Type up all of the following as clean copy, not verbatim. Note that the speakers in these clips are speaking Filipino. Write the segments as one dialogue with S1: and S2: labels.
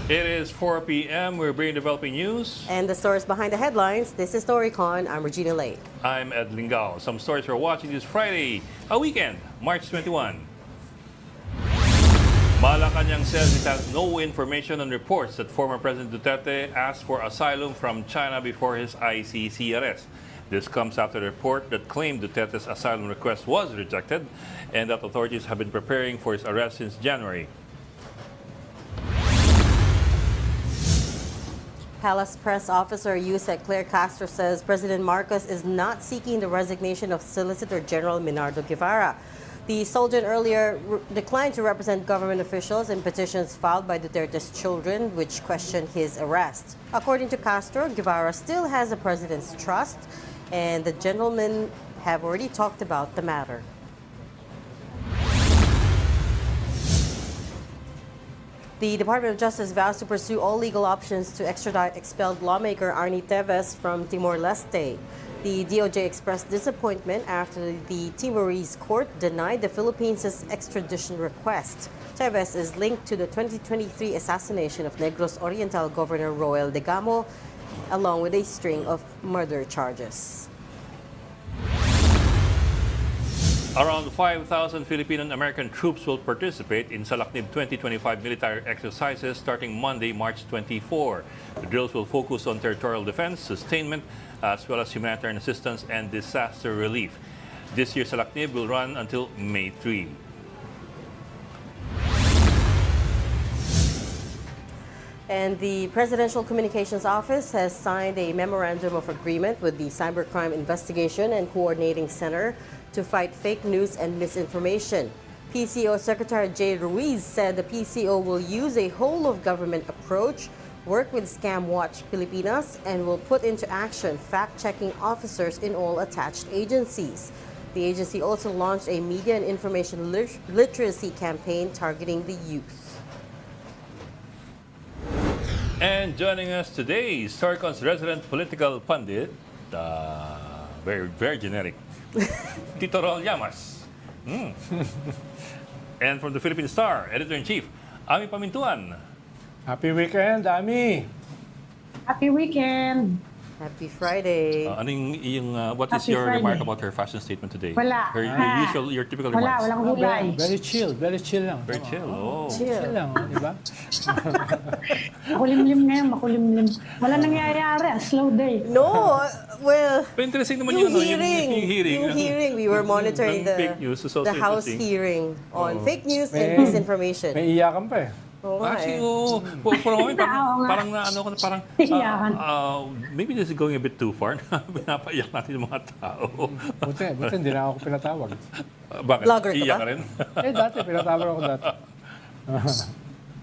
S1: It is 4 p.m. We're bringing developing news.
S2: And the stories behind the headlines. This is Storycon. I'm Regina Lay.
S1: I'm Ed Lingao. Some stories we're watching this Friday, a weekend, March 21. Malacanang says it has no information on reports that former President Duterte asked for asylum from China before his ICC arrest. This comes after a report that claimed Duterte's asylum request was rejected and that authorities have been preparing for his arrest since January.
S2: Palace press officer Yusek Claire Castro says President Marcos is not seeking the resignation of Solicitor General Minardo Guevara. The Soldier earlier declined to represent government officials in petitions filed by Duterte's children, which questioned his arrest. According to Castro, Guevara still has the president's trust, and the gentlemen have already talked about the matter. The Department of Justice vows to pursue all legal options to extradite expelled lawmaker Arnie Teves from Timor-Leste. The DOJ expressed disappointment after the Timorese court denied the Philippines' extradition request. Teves is linked to the 2023 assassination of Negros Oriental Governor Roel Degamo, along with a string of murder charges.
S1: Around 5,000 Filipino and American troops will participate in Salaknib 2025 military exercises starting Monday, March 24. The drills will focus on territorial defense, sustainment, as well as humanitarian assistance and disaster relief. This year's Salaknib will run until May 3.
S2: And the Presidential Communications Office has signed a memorandum of agreement with the Cybercrime Investigation and Coordinating Center to fight fake news and misinformation. PCO Secretary Jay Ruiz said the PCO will use a whole-of-government approach, work with Scam Watch Pilipinas, and will put into action fact-checking officers in all attached agencies. The agency also launched a media and information literacy campaign targeting the youth.
S1: And joining us today is Storycon's resident political pundit, very generic, Tito Rol Llamas. And from the Philippine Star, Editor-in-Chief, Ami Pamintuan.
S3: Happy weekend, Ami!
S4: Happy weekend!
S2: Happy Friday.
S1: What is
S4: Happy
S1: your
S4: Friday.
S1: remark about her fashion statement today?
S4: Wala.
S1: Your typical
S4: Wala,
S1: remarks.
S4: walang gulay.
S3: Very chill lang.
S1: Very chill. Oh.
S3: Chill lang, di ba?
S4: Makulimlim ngayon, makulimlim. Wala nangyayari, a slow day.
S2: No, well,
S1: Pero interesting naman
S2: yung
S1: hearing.
S2: hearing, we were monitoring
S1: ng fake news, so
S2: the House
S1: interesting.
S2: hearing on fake news and
S3: May-
S2: misinformation.
S3: May iyakan pa eh.
S2: Oo nga
S1: Actually,
S2: eh.
S1: for a moment,
S4: Oo nga. Iyakan.
S1: maybe this is going a bit too far na pinapaiyak natin yung mga tao.
S3: Buti hindi na ako pinatawag.
S1: Bakit?
S2: Vlogger ka
S1: Iyak
S2: ba?
S1: ka rin?
S3: Dati, pinatawag ako dati.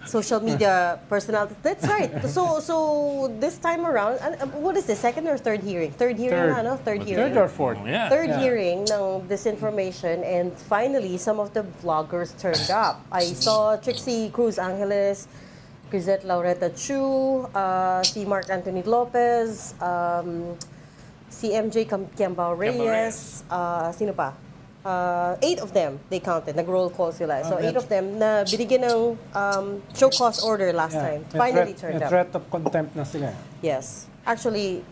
S2: Social media personality. That's right. So this time around, what is this? Second or third hearing? Third hearing
S3: Third.
S2: na, no? Third hearing.
S3: Third or fourth?
S1: Yeah.
S2: Third
S3: Yeah.
S2: hearing ng disinformation, and finally some of the vloggers turned up. I saw Trixie Cruz Angeles, Crisette Laureta Chu, si Mark Anthony Lopez, si MJ Kiambao Reyes, sino pa? 8 of them, they counted. Nag-roll call sila. So 8 of them na binigyan ng show cause order last time. Finally turned
S3: May
S2: up.
S3: threat of contempt na sila.
S2: Yes. Actually,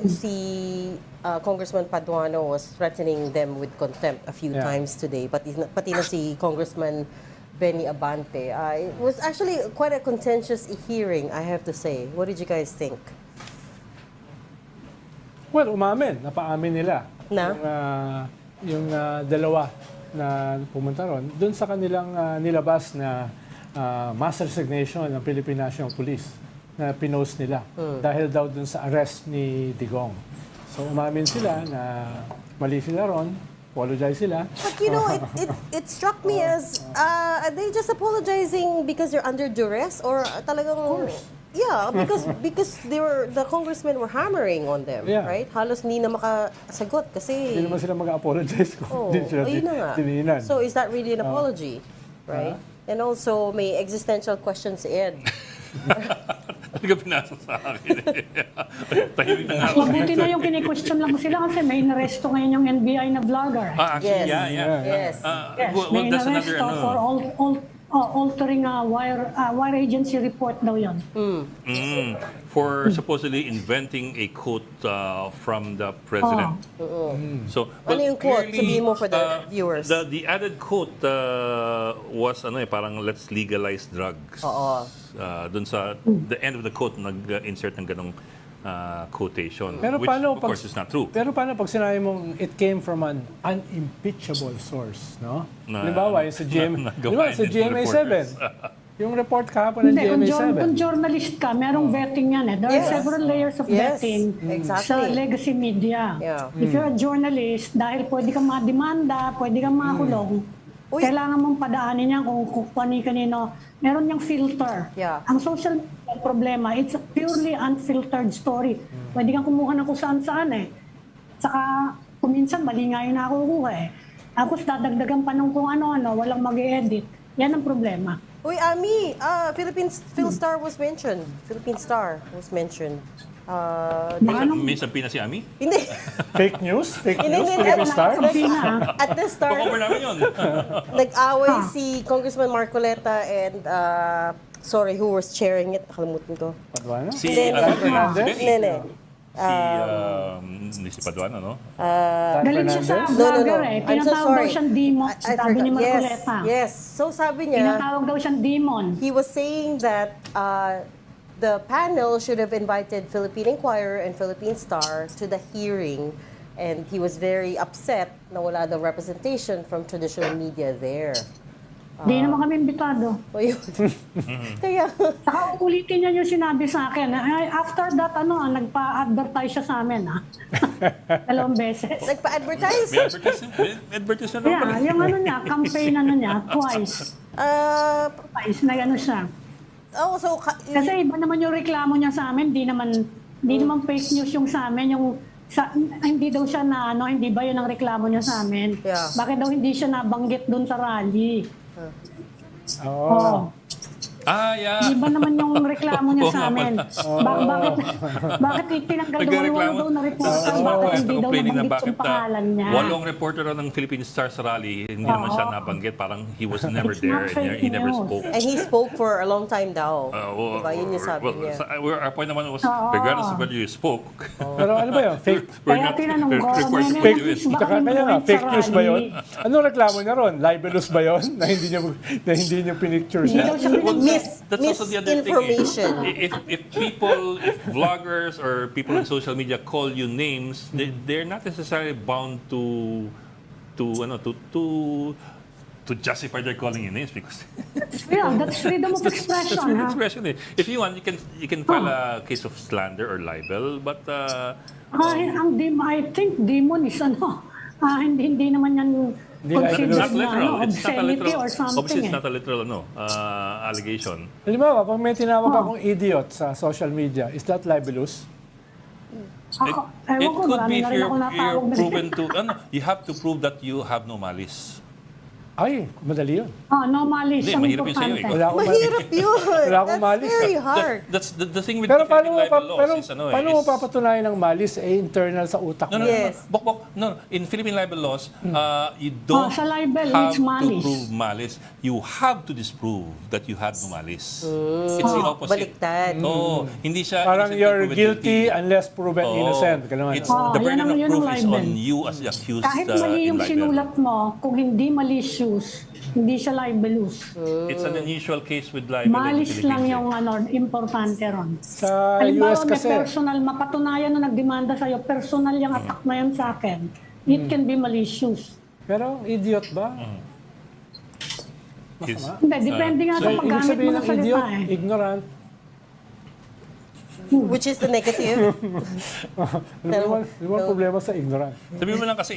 S2: si Congressman Paduano was threatening them with contempt a few times today. Pati na si Congressman Benny Abante. It was actually quite a contentious hearing, I have to say. What did you guys think?
S3: Well, napaamin nila.
S2: Na?
S3: Yung dalawa na pumunta ron, dun sa kanilang nilabas na mass resignation ng Philippine National Police na pinost nila dahil daw dun sa arrest ni Digong. So umamin sila na mali sila ron, apologize sila.
S2: But you know, it struck me as, are they just apologizing because they're under duress? Or talagang...
S3: Of course.
S2: Yeah, because the congressmen were hammering on them,
S3: Yeah.
S2: right? Halos hindi na makasagot kasi...
S3: Hindi naman sila mag-apologize kung hindi sila
S2: ayun na nga.
S3: tininan.
S2: So is that really an apology, right? And also, may existential question si Ed.
S1: Hindi ka pinasa sa akin. Tahimik na nga ako.
S4: Mabuti na yung kine-question lang sila kasi may inaresto ngayon yung NBI na vlogger.
S1: Actually,
S2: Yes.
S1: yeah.
S2: Yes.
S4: Yes,
S1: Well,
S4: may
S1: that's another,
S4: inaresto for altering a wire agency report daw yon.
S1: For supposedly inventing a quote from the president. So,
S2: Ano yung quote?
S1: clearly,
S2: Sabihin mo for the viewers.
S1: The added quote was parang let's legalize drugs.
S2: Oo.
S1: Doon sa the end of the quote, nag-insert ng ganong quotation,
S3: Pero
S1: which
S3: paano
S1: of course is not true.
S3: Pero paano pag sinabi mong it came from an unimpeachable source, no?
S1: Na-
S3: Halimbawa, yung sa
S1: nagawa
S3: sa
S1: din ng
S3: GMA7.
S1: reporters.
S3: Yung report kahapon ng
S4: Hindi,
S3: GMA7.
S4: kung journalist ka, merong vetting yan eh. There are
S2: Yes.
S4: several layers of
S2: Yes,
S4: vetting
S2: exactly.
S4: sa legacy media.
S2: Yeah.
S4: If you're a journalist, dahil pwede kang mademanda, pwede kang makulong,
S2: Uy.
S4: kailangan mong padaanin yan kung kanino. Meron niyang filter.
S2: Yeah.
S4: Ang social media problema, it's a purely unfiltered story. Pwede kang kumuha ng kung saan-saan eh. Saka, kuminsan, mali nga yung nakukuha eh. Tapos dadagdagan pa ng kung ano-ano, walang mag-edit. Yan ang problema.
S2: Uy, Ami, Philstar was mentioned. Philippine Star was mentioned.
S1: Minsan pina si Ami?
S2: Hindi.
S3: Fake news? Fake
S2: Hindi,
S3: news?
S2: hindi,
S3: Philippine
S2: hindi.
S3: Star?
S2: At the start,
S1: Cover namin yun.
S2: nag-away si Congressman Marcoleta and, who was chairing it? Nakalimutan ko.
S3: Paduano?
S1: Si
S2: Hindi,
S3: Fernandez?
S2: Hindi.
S1: Hindi si Paduano, no?
S4: Galing siya sa
S3: Fernandez?
S4: vlogger eh.
S2: I'm so
S4: Tinatawag daw
S2: sorry.
S4: siyang demon.
S2: I
S4: Sabi ni
S2: forgot.
S4: Marcoleta.
S2: Yes. So sabi niya,
S4: Tinatawag daw siyang demon.
S2: he was saying that the panel should have invited Philippine Inquirer and Philippine Star to the hearing, and he was very upset na wala daw representation from traditional media there.
S4: Di naman kami imbitado.
S2: O yun. Kaya,
S4: Saka ulitin niya yung sinabi sa akin. Ay, after that, nagpa-advertise siya sa amin. Dalawang beses.
S2: nagpa-advertise.
S1: May advertisement naman pala.
S4: Yeah, yung campaign niya, twice. Twice na siya. Kasi iba naman yung reklamo niya sa amin, di naman fake news yung sa amin, hindi daw siya hindi ba yun ang reklamo niya sa amin?
S2: Yeah.
S4: Bakit daw hindi siya nabanggit doon sa rally?
S3: Oo.
S1: Yeah.
S4: Di ba naman yung reklamo niya sa amin? Bakit tinanggal
S1: Nagreklamo.
S4: daw na reporter? Bakit hindi daw
S1: Complaining na
S4: nabanggit
S1: bakit
S4: yung pangalan niya?
S1: walong reporter ng Philippine Star sa rally, hindi naman siya nabanggit. Parang he was never
S4: It's
S1: there
S4: not fake
S1: and he never
S4: news.
S1: spoke.
S2: And he spoke for a long time daw. Diba? Yun yung sabi niya.
S1: Our point naman was, regardless of whether you spoke,
S3: Pero ano ba yun? Fake?
S1: we're
S4: Kaya
S1: not
S4: tinanong ko,
S1: required to
S4: may
S1: do it.
S4: news ba
S3: Kaya
S4: kami
S3: nga,
S4: gawin sa
S3: fake news ba yun?
S4: rally?
S3: Anong reklamo niya ron? Libelous ba yun? Na hindi niyo pinicture
S4: Hindi daw
S3: siya?
S4: siya pinag-
S1: That's also the other thing.
S2: Misinformation.
S1: If vloggers or people in social media call you names, they're not necessarily bound to justify their calling you names because
S4: Yeah, that's freedom of expression.
S1: that's freedom of
S4: Ha?
S1: expression. If you want, you can file a case of slander or libel, but
S4: I think demon is hindi naman yan
S3: Hindi
S4: considered
S1: not
S3: libelous.
S1: literal. It's not a
S4: obscenity
S1: literal.
S4: or something.
S1: Obviously, it's
S4: eh.
S1: not a literal allegation.
S3: Halimbawa, pag may tinawag akong idiot sa social media, is that libelous?
S4: Ako,
S1: It
S4: ewan ko,
S1: could be
S4: marami
S1: if
S4: na rin ako natawag
S1: you're
S4: na
S1: proven to. You have to prove that you have no malice.
S3: Ay, madali yun.
S4: no malice.
S1: Hindi,
S4: Ang
S1: mahirap yun sa'yo,
S4: importante.
S3: Wala akong
S2: Mahirap yun.
S3: Wala akong
S2: That's
S3: malis.
S2: very hard.
S1: That's the thing with
S3: Pero paano mo,
S1: Philippine libel laws is
S3: paano mo papatunayan ng malis internal sa utak
S1: No,
S3: mo?
S2: Yes.
S1: Bok. No, in Philippine libel laws, you don't
S4: sa libel,
S1: have
S4: it's
S1: to
S4: malice.
S1: prove malice. You have to disprove that you had no malice. It's the opposite.
S2: Baliktad.
S1: No, hindi siya
S3: Parang
S1: innocent
S3: you're
S1: proven
S3: guilty unless proven
S1: Oo.
S3: innocent. Ganun.
S1: It's the
S4: yan
S1: burden
S4: ang-
S1: of
S4: yun ang
S1: proof is
S4: libel.
S1: on you as the accused
S4: Kahit mali
S1: in
S4: yung
S1: libel.
S4: sinulat mo, kung hindi malicious, hindi siya libelous.
S1: It's an unusual case with libel in the
S4: Malis lang
S1: Philippines.
S4: yung importante ron.
S3: Sa
S4: Halimbawa,
S3: US
S4: may
S3: kasi,
S4: personal, mapatunayan na nagdemanda sa'yo, personal yung attack na yan sa akin. It can be malicious.
S3: pero idiot ba?
S1: It's-
S4: Hindi, depende nga sa
S3: Ibig
S4: paggamit mo
S3: sabihin
S4: ng
S3: ng
S4: salita
S3: idiot,
S4: eh.
S3: ignorant.
S2: Which is the negative.
S3: Ano ba problema sa ignorant?
S1: Sabi mo lang kasi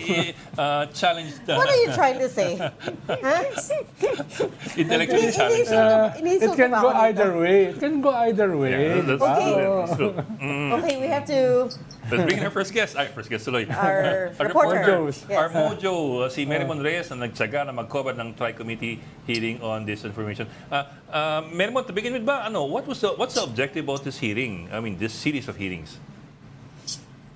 S1: challenge
S2: What are you trying to say? Huh?
S1: intellectually challenge.
S3: It can go either way. It can go either way.
S1: Yeah, that's
S2: Okay.
S1: true. That's true.
S2: Okay, we have to...
S1: Let's bring in our first guest. First guest tuloy.
S2: Our
S1: Our
S2: reporter.
S3: Mojos.
S2: Yes.
S1: Our mojo, si Mary Reyes na nagtsaga na mag-cover ng Tri-Committee hearing on disinformation. Mary Mon, to begin with what's the objective of this hearing? I mean, this series of hearings?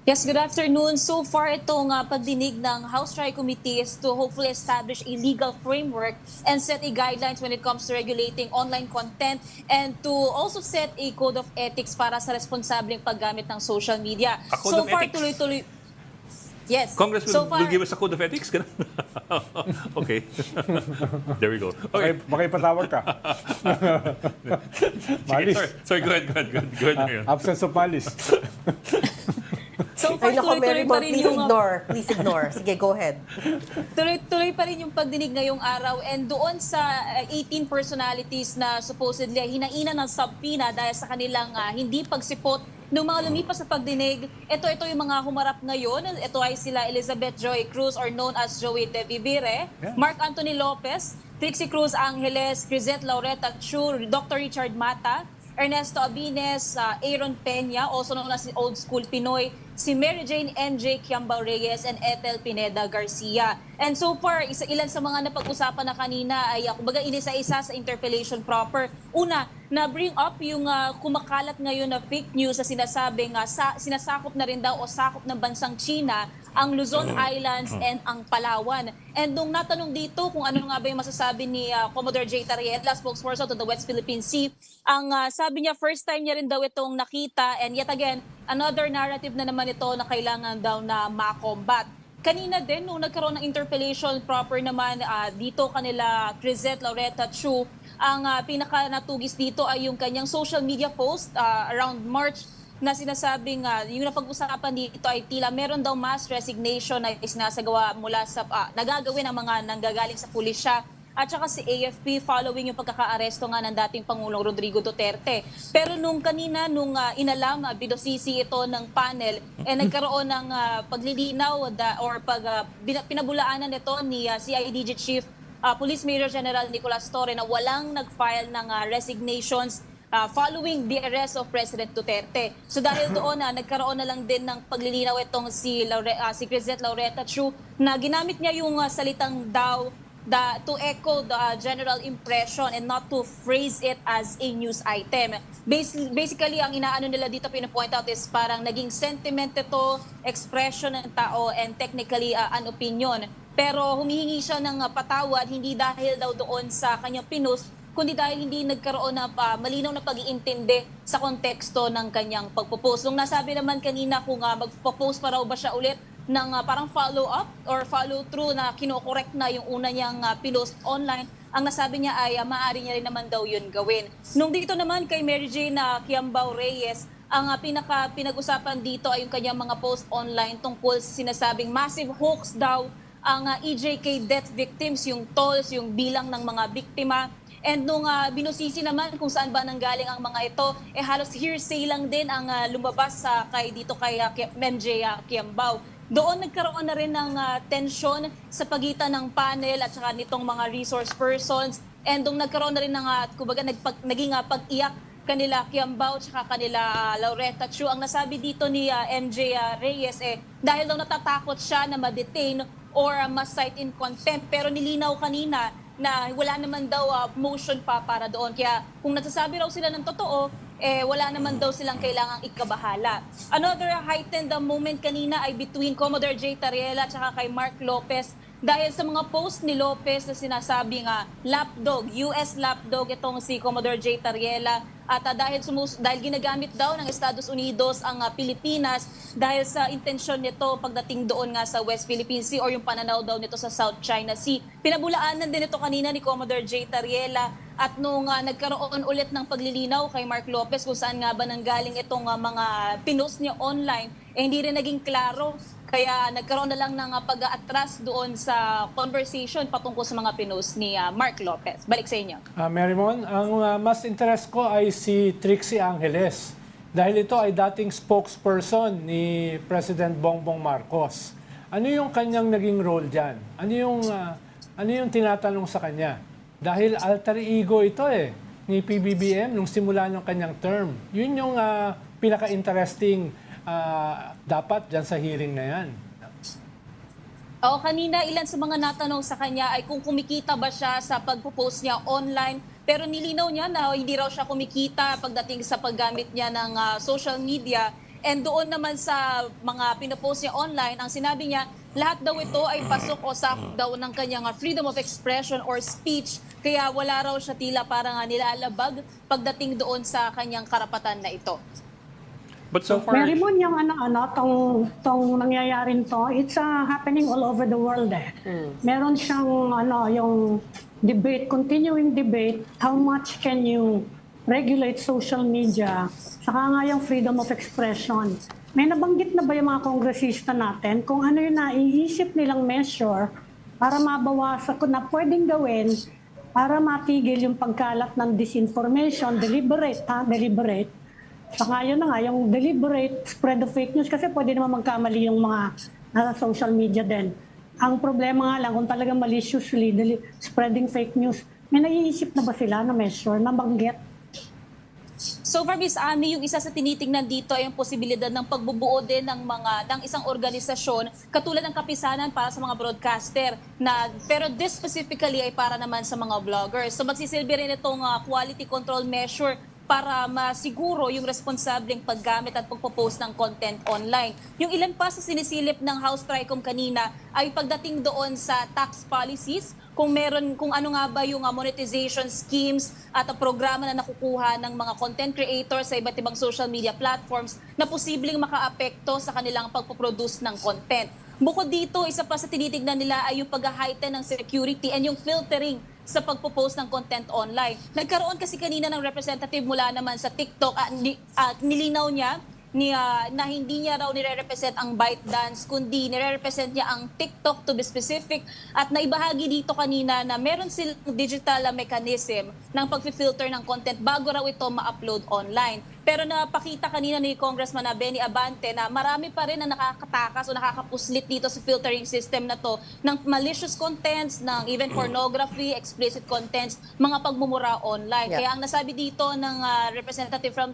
S5: Yes, good afternoon. So far, itong pagdinig ng House Tri-Committee is to hopefully establish a legal framework and set a guidelines when it comes to regulating online content and to also set a code of ethics para sa responsableng paggamit ng social media.
S1: A code
S5: So
S1: of
S5: far,
S1: ethics?
S5: tuloy-tuloy. Yes.
S1: Congress
S5: So
S1: will
S5: far,
S1: give us a code of ethics? Ganun? Okay. There we go. Okay.
S3: Makipatawag ka.
S1: Sige,
S3: Malis.
S1: sorry, go ahead, Marion.
S3: Absence of malis.
S5: so far,
S2: Ay, nako, Mary
S5: tuloy-tuloy pa rin
S2: please
S5: yung...
S2: ignore. Please ignore. Sige, go ahead.
S5: Tuloy-tuloy pa rin yung pagdinig ngayong araw and doon sa 18 personalities na supposedly hinaina ng subpoena dahil sa kanilang hindi pagsipot ng mga lumipas sa pagdinig. Ito yung mga humarap ngayon. Ito ay sila Elizabeth Joy Cruz or known as Joey De Vivire, Mark Anthony Lopez, Trixie Cruz Angeles, Crisette Laureta Chu, Dr. Richard Mata, Ernesto Abines, Aaron Peña, also known as Old School Pinoy, si Mary Jane NJ Kiambao Reyes, and Ethel Pineda Garcia. And so far, ilan sa mga napag-usapan na kanina ay kumbaga inisa-isa sa interpellation proper. Una, na-bring up yung kumakalat ngayon na fake news na sinasabing sinasakop na rin daw o sakop ng bansang China ang Luzon Islands and ang Palawan. And nung natanong dito kung ano nga ba yung masasabi ni Commodore J. Tariela, spokesperson to the West Philippine Sea, ang sabi niya first time niya rin daw itong nakita and yet again, another narrative na naman ito na kailangan daw na makombat. Kanina din, nung nagkaroon ng interpellation proper naman dito kanila Crisette Laureta Chu, ang pinaka-natugis dito ay yung kanyang social media post around March na sinasabing yung napag-usapan dito ay tila meron daw mass resignation na isinasagawa mula sa nagagawin ng mga nanggagaling sa pulisya at saka si AFP following yung pagkakaaresto nga ng dating Pangulong Rodrigo Duterte. Pero nung kanina, nung inalam, binusisi ito ng panel, nagkaroon ng paglilinaw pinabulaanan ito ni CIDG Chief Police Major General Nicolas Torre na walang nag-file ng resignations following the arrest of President Duterte. So dahil doon nagkaroon na lang din ng paglilinaw itong si Crisette Laureta Chu na ginamit niya yung salitang daw to echo the general impression and not to phrase it as a news item. Basically, ang inaano nila dito pinapoint out is parang naging sentiment ito, expression ng tao, and technically an opinion. Pero humihingi siya ng patawad, hindi dahil daw doon sa kanyang pinost, kundi dahil hindi nagkaroon na malinaw na pag-iintindi sa konteksto ng kanyang pagpo-post. Nung nasabi naman kanina kung magpo-post pa raw ba siya ulit ng parang follow-up or follow-through na kino-correct na yung una niyang pinost online, ang nasabi niya ay maaari niya rin naman daw yun gawin. Nung dito naman kay Mary Jane Kiambao Reyes, ang pinag-usapan dito ay yung kanyang mga post online tungkol sa sinasabing massive hoax daw ang EJK death victims, yung tolls, yung bilang ng mga biktima. And nung binusisi naman kung saan ba nanggaling ang mga ito, halos hearsay lang din ang lumabas kay MJ Kiambao. Doon nagkaroon na rin ng tensyon sa pagitan ng panel at saka nitong mga resource persons. And doon nagkaroon na rin ng naging pag-iyak kanila Kiambao at saka kanila Laureta Chu. Ang nasabi dito ni MJ Reyes dahil daw natatakot siya na ma-detain or ma-cite in contempt. Pero nilinaw kanina na wala naman daw motion pa para doon. Kaya kung nagsasabi raw sila ng totoo, wala naman daw silang kailangang ikabahala. Another heightened moment kanina ay between Commodore J. Tariela at saka kay Mark Lopez dahil sa mga post ni Lopez na sinasabi lapdog, US lapdog itong si Commodore J. Tariela at dahil ginagamit daw ng Estados Unidos ang Pilipinas dahil sa intensyon nito pagdating doon nga sa West Philippine Sea or yung pananaw daw nito sa South China Sea. Pinabulaanan din ito kanina ni Commodore J. Tariela at nung nagkaroon ulit ng paglilinaw kay Mark Lopez kung saan nga ba nanggaling itong mga pinost niya online, hindi rin naging klaro. Kaya nagkaroon na lang ng pag-atras doon sa conversation patungkol sa mga pinost ni Mark Lopez. Balik sa inyo.
S3: Marymon, ang mas interest ko ay si Trixie Angeles. Dahil ito ay dating spokesperson ni President Bongbong Marcos. Ano yung kanyang naging role dyan? Ano yung tinatanong sa kanya? Dahil alter ego ito ni PBBM nung simula ng kanyang term. Yun yung pinaka-interesting dapat dyan sa hearing na yan.
S5: Kanina ilan sa mga natanong sa kanya ay kung kumikita ba siya sa pagpo-post niya online. Pero nilinaw niya na hindi raw siya kumikita pagdating sa paggamit niya ng social media. And doon naman sa mga pinopost niya online, ang sinabi niya, lahat daw ito ay pasok o sakop daw ng kanyang freedom of expression or speech. Kaya wala raw siya tila parang nilalabag pagdating doon sa kanyang karapatan na ito.
S1: But so far,
S4: Mary Moon, yung tong nangyayarin to, it's happening all over the world eh. Meron siyang yung debate, continuing debate, how much can you regulate social media, saka nga yung freedom of expression. May nabanggit na ba yung mga kongresista natin kung ano yung naiisip nilang measure para mabawasan kung na pwedeng gawin para matigil yung pagkalat ng disinformation, deliberate. Saka yun na nga, yung deliberate spread of fake news kasi pwede naman magkamali yung mga nasa social media din. Ang problema nga lang, kung talagang maliciously spreading fake news, may naiisip na ba sila na measure, na banggit?
S5: So far, Ms. Ami, yung isa sa tinitingnan dito ay yung posibilidad ng pagbubuo din ng isang organisasyon katulad ng kapisanan para sa mga broadcaster pero this specifically ay para naman sa mga vloggers. So magsisilbi rin itong quality control measure para masiguro yung responsableng paggamit at pagpo-post ng content online. Yung ilan pa sa sinisilip ng House Tri-Comm kanina ay pagdating doon sa tax policies, kung ano nga ba yung monetization schemes at programa na nakukuha ng mga content creators sa iba't ibang social media platforms na posibleng makaapekto sa kanilang pagpoproduce ng content. Bukod dito, isa pa sa tinitignan nila ay yung pag-heighten ng security and yung filtering sa pagpo-post ng content online. Nagkaroon kasi kanina ng representative mula naman sa TikTok at nilinaw niya na hindi niya raw nire-represent ang ByteDance, kundi nire-represent niya ang TikTok to be specific. At naibahagi dito kanina na meron silang digital mechanism ng pag-filter ng content bago raw ito ma-upload online. Pero napakita kanina ni Congressman Benny Abante na marami pa rin na nakakatakas o nakakapuslit dito sa filtering system na to ng malicious contents, ng even pornography, explicit contents, mga pagmumura online.
S2: Yeah.
S5: Kaya ang nasabi dito ng representative from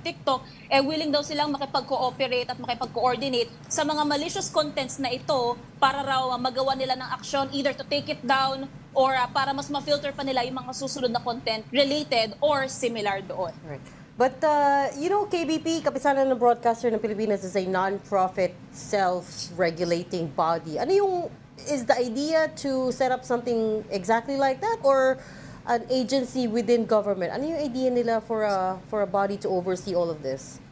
S5: TikTok, willing daw silang makipag-cooperate at makipag-coordinate sa mga malicious contents na ito para raw magawa nila ng action either to take it down or para mas ma-filter pa nila yung mga susunod na content related or similar doon.
S2: Right. But, KBP, Kapisanan ng Broadcaster ng Pilipinas, is a non-profit self-regulating body. Is the idea to set up something exactly like that or an agency within government? Ano yung idea nila for a body to oversee all of this?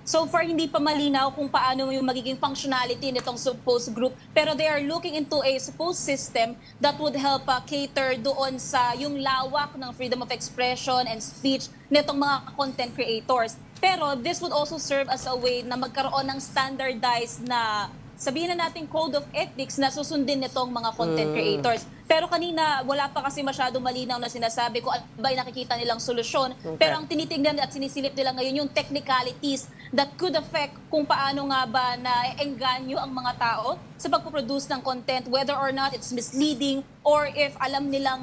S5: So far, hindi pa malinaw kung paano yung magiging functionality nitong supposed group. Pero they are looking into a supposed system that would help cater doon sa yung lawak ng freedom of expression and speech nitong mga content creators. Pero this would also serve as a way na magkaroon ng standardized na sabihin na natin code of ethics na susundin nitong mga content creators. Pero kanina, wala pa kasi masyado malinaw na sinasabi kung ano ba yung nakikita nilang solusyon.
S2: Okay.
S5: Pero ang tinitingnan at sinisilip nila ngayon yung technicalities that could affect kung paano nga ba na-engganyo ang mga tao sa pagpoproduce ng content, whether or not it's misleading or if alam nilang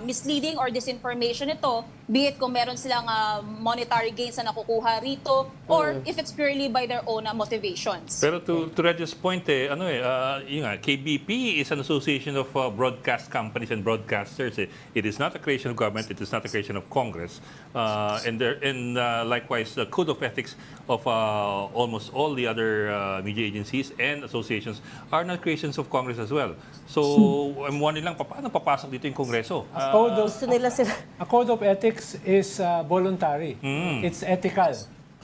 S5: misleading or disinformation ito, be it kung meron silang monetary gains na nakukuha rito or if it's purely by their own motivations.
S1: pero to Reg's point, KBP is an association of broadcast companies and broadcasters. It is not a creation of government. It is not a creation of Congress. And likewise, the code of ethics of almost all the other media agencies and associations are not creations of Congress as well. So, I'm wondering lang, paano papasok dito yung Kongreso?
S2: Gusto nila sila.
S3: A code of ethics is voluntary. It's ethical.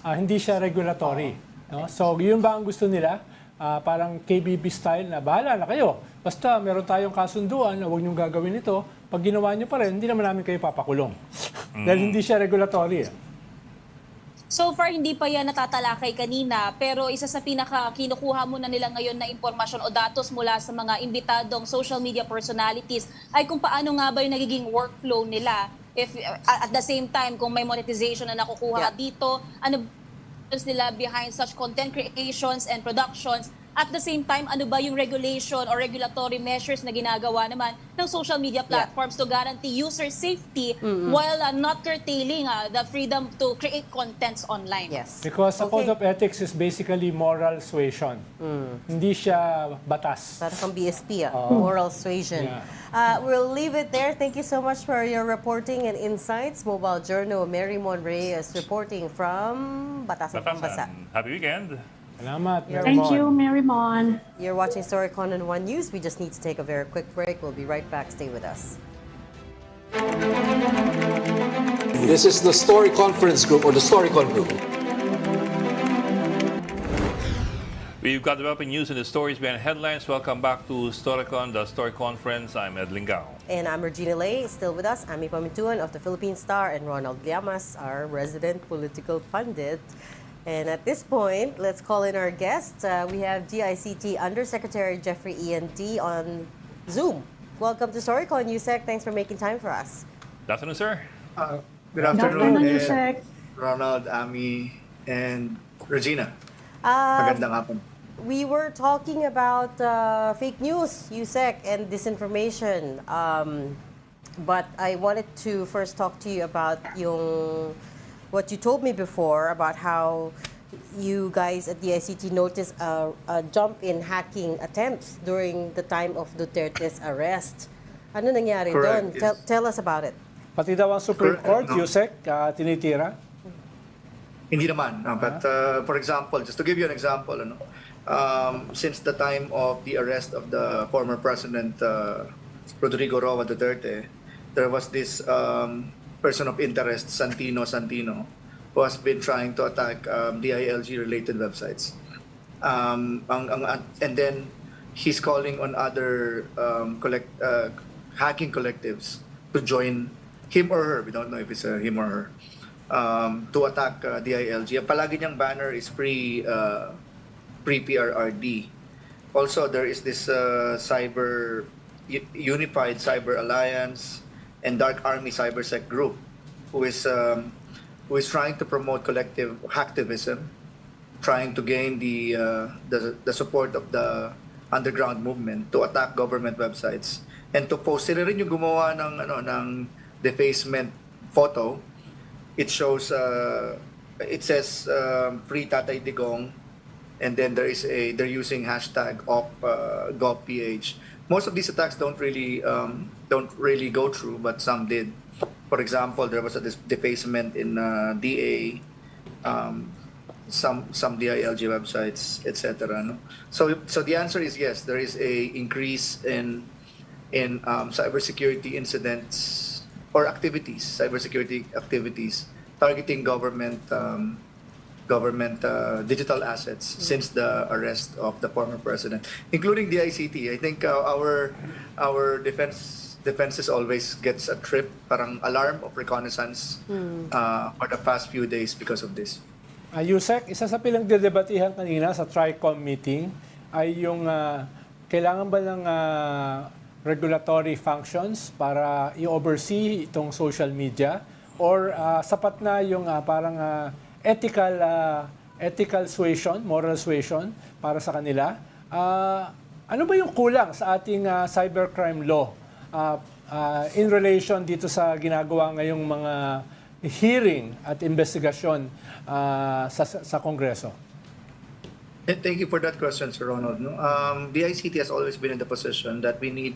S3: Hindi siya regulatory. No? So, yun ba ang gusto nila? Parang KBB style na bahala na kayo. Basta meron tayong kasunduan na huwag niyong gagawin ito. Pag ginawa niyo pa rin, hindi naman namin kayo papakulong. Dahil hindi siya regulatory.
S5: So far, hindi pa yan natatalakay kanina, pero isa sa kinukuha muna nila ngayon na impormasyon o datos mula sa mga imbitadong social media personalities ay kung paano nga ba yung nagiging workflow nila. If at the same time, kung may monetization na nakukuha dito, ano nila behind such content creations and productions At the same time, ano ba yung regulation or regulatory measures na ginagawa naman ng social media platforms to guarantee user safety while not curtailing the freedom to create contents online?
S2: Yes.
S3: Because the
S2: Okay.
S3: code of ethics is basically moral suasion. Hindi siya batas.
S2: Para kang BSP, moral suasion.
S3: Yeah.
S2: We'll leave it there. Thank you so much for your reporting and insights. Mobile Journal, Mary Mon Reyes reporting from Batasan, Pambasa.
S1: Happy weekend.
S3: Salamat.
S4: Thank you, Mary Mon.
S2: You're watching Storycon on One News. We just need to take a very quick break. We'll be right back. Stay with us.
S6: This is the Story Conference Group or the Storycon Group.
S1: We've got developing news and the stories behind headlines. Welcome back to Storycon, the Story Conference. I'm Ed Lingao.
S2: And I'm Regina Lay. Still with us, Ami Pamintuan of the Philippine Star and Ronald Llamas, our resident political pundit. And at this point, let's call in our guest. We have DICT Undersecretary Jeffrey Ian D. on Zoom. Welcome to Storycon, Yusek. Thanks for making time for us.
S1: Good afternoon, sir.
S7: Good
S4: Afternoon,
S7: afternoon,
S4: Yusek.
S7: Ronald, Ami, and Regina.
S2: Uh,
S7: Magandang hapon.
S2: We were talking about fake news, Yusek, and disinformation. But I wanted to first talk to you about what you told me before about how you guys at the ICT noticed a jump in hacking attempts during the time of Duterte's arrest. Ano nangyari doon?
S7: Correct, yes.
S2: Tell us about it.
S3: Pati daw ang Supreme Court,
S7: Correct, no.
S3: Yusek, tinitira.
S7: Hindi naman. But for example, just to give you an example, since the time of the arrest of the former President Rodrigo Roa Duterte, there was this person of interest, Santino, who has been trying to attack DILG-related websites. And then he's calling on other hacking collectives to join him or her. We don't know if it's a him or her. To attack DILG. Ang palagi niyang banner is pre-PRRD. Also, there is this Unified Cyber Alliance and Dark Army Cybersec group who is trying to promote collective hacktivism, trying to gain the support of the underground movement to attack government websites and to post. Sila rin yung gumawa ng defacement photo. It shows it says free Tatay Digong, and then they're using hashtag #GovPH. Most of these attacks don't really go through, but some did. For example, there was a defacement in DA, some DILG websites, etc. No? So the answer is yes. There is a increase in cybersecurity incidents or activities, cybersecurity activities targeting government digital assets since the arrest of the former president, including the ICT. I think our defenses always gets a trip, parang alarm of reconnaissance for the past few days because of this.
S3: Yusek, isa sa pinagdedebatihan kanina sa Tri-Comm meeting ay yung kailangan ba ng regulatory functions para i-oversee itong social media or sapat na yung parang ethical suasion, moral suasion para sa kanila. Ano ba yung kulang sa ating cybercrime law in relation dito sa ginagawa ngayong mga hearing at investigasyon sa Kongreso?
S7: Thank you for that question, Sir Ronald. No? The ICT has always been in the position that we need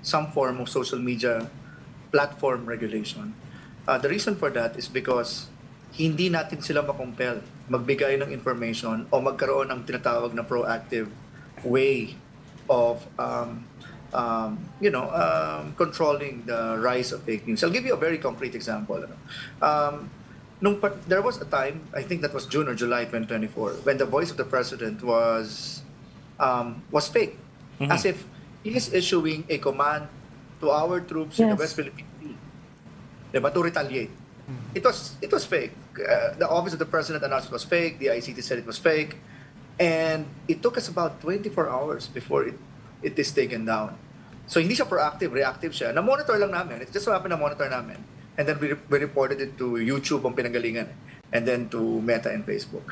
S7: some form of social media platform regulation. The reason for that is because hindi natin sila makumpel magbigay ng information o magkaroon ng tinatawag na proactive way of controlling the rise of fake news. I'll give you a very concrete example. There was a time, I think that was June or July 2024, when the voice of the president was fake, as if he is issuing a command to our troops in the West Philippine Sea, diba, to retaliate. It was fake. The office of the president announced it was fake. The ICT said it was fake, and it took us about 24 hours before it is taken down. So hindi siya proactive, reactive siya. Na-monitor lang namin. It just so happened na-monitor namin. And then we reported it to YouTube ang pinanggalingan. And then to Meta and Facebook.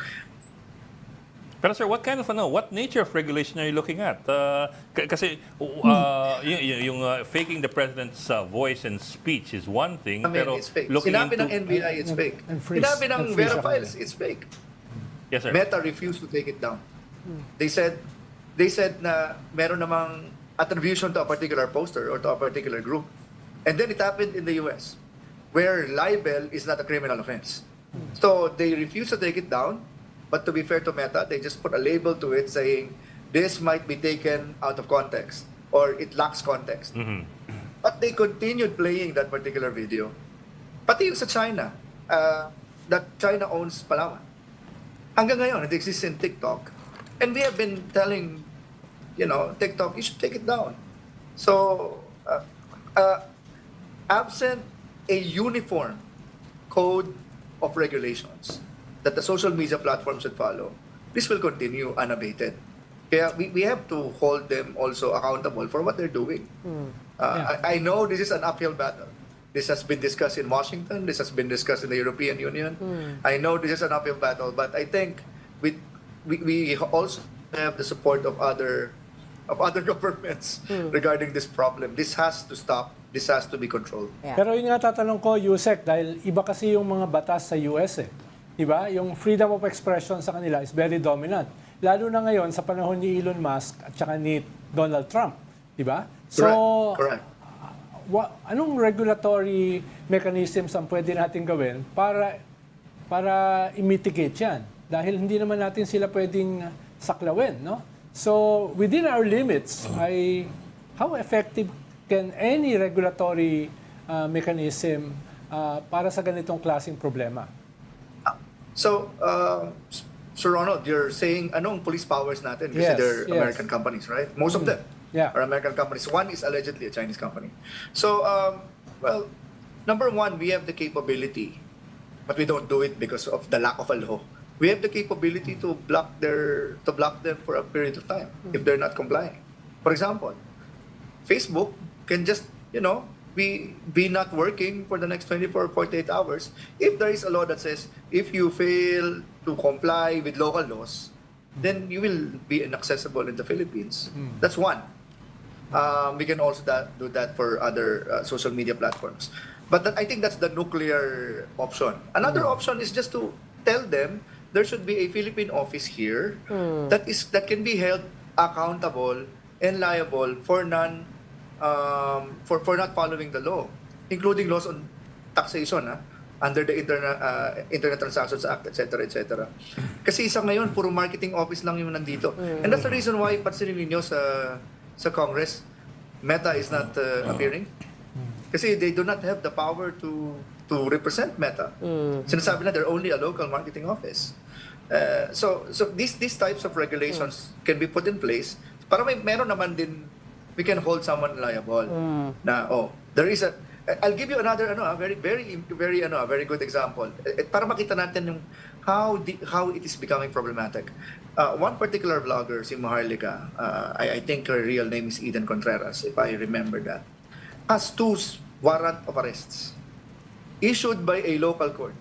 S1: Pero sir, what kind of what nature of regulation are you looking at? Kasi faking the president's voice and speech is one thing,
S7: I mean,
S1: pero
S7: it's fake.
S1: looking
S7: Sinabi
S1: into
S7: ng NBI, it's fake.
S3: and freeze-
S7: Sinabi ng
S3: and freeze
S7: Vera
S3: sa
S7: Files,
S3: kanila.
S7: it's fake.
S1: yes, sir.
S7: Meta refused to take it down. They said na meron namang attribution to a particular poster or to a particular group. And then it happened in the US, where libel is not a criminal offense. So they refused to take it down, but to be fair to Meta, they just put a label to it saying this might be taken out of context or it lacks context. But they continued playing that particular video. Pati yung sa China, that China owns Palawan. Hanggang ngayon, it exists in TikTok. And we have been telling, TikTok, you should take it down. So, absent a uniform code of regulations that the social media platforms should follow, this will continue unabated. Kaya we have to hold them also accountable for what they're doing. I know this is an uphill battle. This has been discussed in Washington. This has been discussed in the European Union. I know this is an uphill battle, but I think we also have the support of other governments regarding this problem. This has to stop. This has to be controlled.
S2: Yeah.
S3: Pero yun nga tatanong ko, Yusek, dahil iba kasi yung mga batas sa US eh. Diba? Yung freedom of expression sa kanila is very dominant. Lalo na ngayon sa panahon ni Elon Musk at saka ni Donald Trump. Diba? So,
S7: Correct.
S3: Anong regulatory mechanisms ang pwede natin gawin para i-mitigate yan? Dahil hindi naman natin sila pwedeng saklawin, no? So, within our limits, how effective can any regulatory mechanism para sa ganitong klaseng problema?
S7: So, Sir Ronald, you're saying anong police powers natin? Kasi
S3: Yes,
S7: they're
S3: yes.
S7: American companies, right? Most of them
S3: Yeah.
S7: are American companies. One is allegedly a Chinese company. So, well, number one, we have the capability, but we don't do it because of the lack of a law. We have the capability to block them for a period of time if they're not complying. For example, Facebook can just, be not working for the next 24 or 48 hours if there is a law that says if you fail to comply with local laws, then you will be inaccessible in the Philippines. That's one. We can also do that for other social media platforms. But I think that's the nuclear option. Another option is just to tell them there should be a Philippine office here that can be held accountable and liable for for not following the law, including laws on taxation under the Internet Transactions Act, etc., etc. Kasi isa ngayon, puro marketing office lang yung nandito. And that's the reason why, pansinin ninyo sa Congress, Meta is not appearing. Kasi they do not have the power to represent Meta. Sinasabi na they're only a local marketing office. So these types of regulations can be put in place para meron naman din, we can hold someone liable. There is I'll give you another very good example para makita natin yung how it is becoming problematic. One particular vlogger, si Maharlika, I think her real name is Eden Contreras, if I remember that, has 2 warrant of arrests issued by a local court,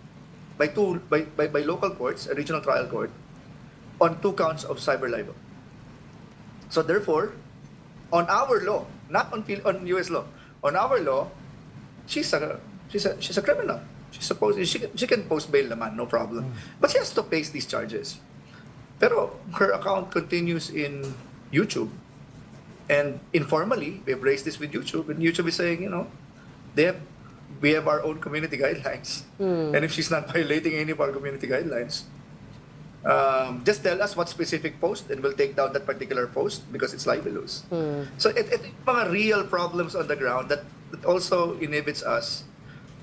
S7: by local courts, a regional trial court, on 2 counts of cyber libel. So therefore, on our law, not on US law, on our law, she's a criminal. She can post bail naman, no problem. But she has to face these charges. Pero her account continues in YouTube. And informally, we've raised this with YouTube, and YouTube is saying, we have our own community guidelines. And if she's not violating any of our community guidelines, just tell us what specific post and we'll take down that particular post because it's libelous. So it's mga real problems on the ground that also inhibits us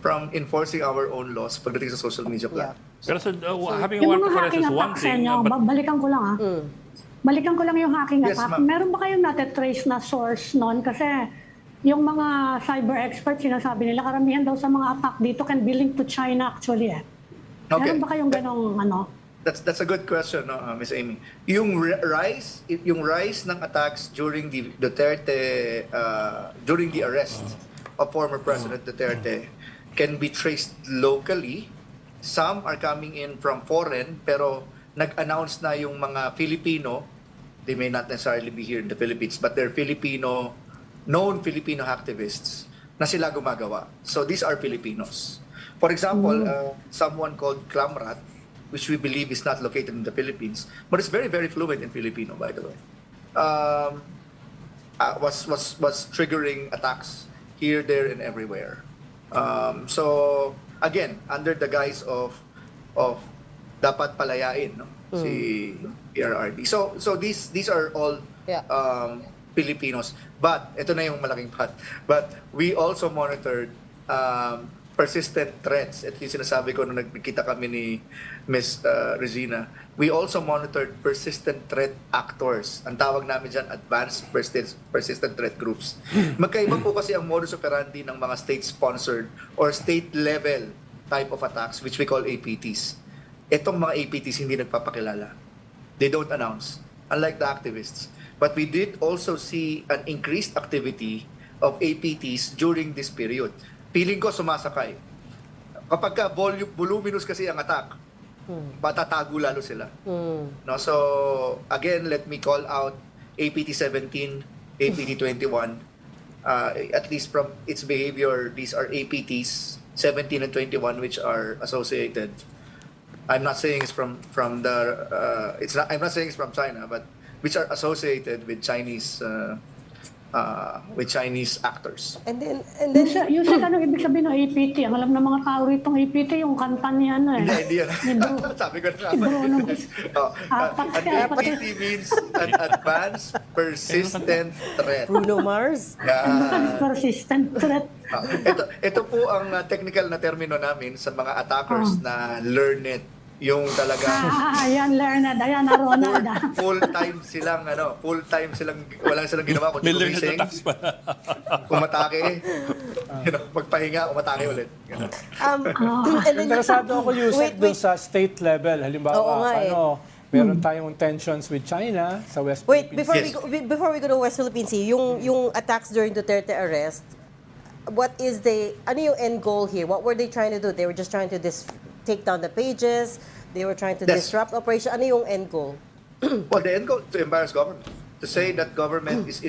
S7: from enforcing our own laws pagdating sa social media platforms.
S1: Pero having
S4: Yung
S1: one
S4: mga
S1: for
S4: hacking
S1: is one
S4: attacks
S1: thing,
S4: nyo,
S1: but
S4: balikan ko lang Balikan ko lang yung hacking
S7: Yes,
S4: attack.
S7: ma'am.
S4: Meron ba kayong nate-trace na source nun? Kasi yung mga cyber experts, sinasabi nila, karamihan daw sa mga attack dito can be linked to China actually
S7: Okay.
S4: Meron ba kayong ganong
S7: That's a good question, no, Miss Amy. Yung rise ng attacks during the Duterte during the arrest of former President Duterte can be traced locally. Some are coming in from foreign, pero nag-announce na yung mga Filipino, they may not necessarily be here in the Philippines, but they're known Filipino activists na sila gumagawa. So these are Filipinos. For example, someone called Klamrat, which we believe is not located in the Philippines, but is very, very fluent in Filipino, by the way, was triggering attacks here, there, and everywhere. So again, under the guise of dapat palayain, no? Si PRRD. So these are all Filipinos. But ito na yung malaking but we also monitored persistent threats. At least sinasabi ko nung nagkita kami ni Ms. Regina, we also monitored persistent threat actors. Ang tawag namin dyan, advanced persistent threat groups. Magkaiba po kasi ang modus operandi ng mga state-sponsored or state-level type of attacks, which we call APTs. Itong mga APTs hindi nagpapakilala. They don't announce, unlike the activists. But we did also see an increased activity of APTs during this period. Feeling ko sumasakay. Kapag ka voluminous kasi ang attack, matatago lalo sila. No, so again, let me call out APT 17, APT 21. At least from its behavior, these are APTs 17 and 21 which are associated. I'm not saying it's from the I'm not saying it's from China, but which are associated with Chinese actors.
S2: And then
S4: Yung sa anong ibig sabihin ng APT? Ang alam ng mga tao rito ng APT, yung kanta niya
S7: Hindi yan.
S4: Ni Bro.
S7: Sabi ko na.
S4: Si Bruno.
S7: An APT means an advanced persistent threat.
S2: Bruno Mars.
S7: Yeah.
S4: Persistent threat.
S7: Ito po ang technical na termino namin sa mga attackers na learned. Yung talaga
S4: Ayan, learned. Ayan, naronad.
S7: full-time silang walang silang ginawa kundi gumising, umatake, magpahinga, umatake ulit.
S2: And then
S3: Interesado ako, Yusek, dun sa state level. Halimbawa,
S2: Oo nga eh.
S3: meron tayong tensions with China sa West
S2: Wait,
S3: Philippines.
S2: before we go to West Philippines Sea, yung attacks during Duterte arrest, ano yung end goal here? What were they trying to do? They were just trying to take down the pages. They were trying to disrupt operation. Ano yung end goal?
S7: Well, the end goal to embarrass government. To say that government is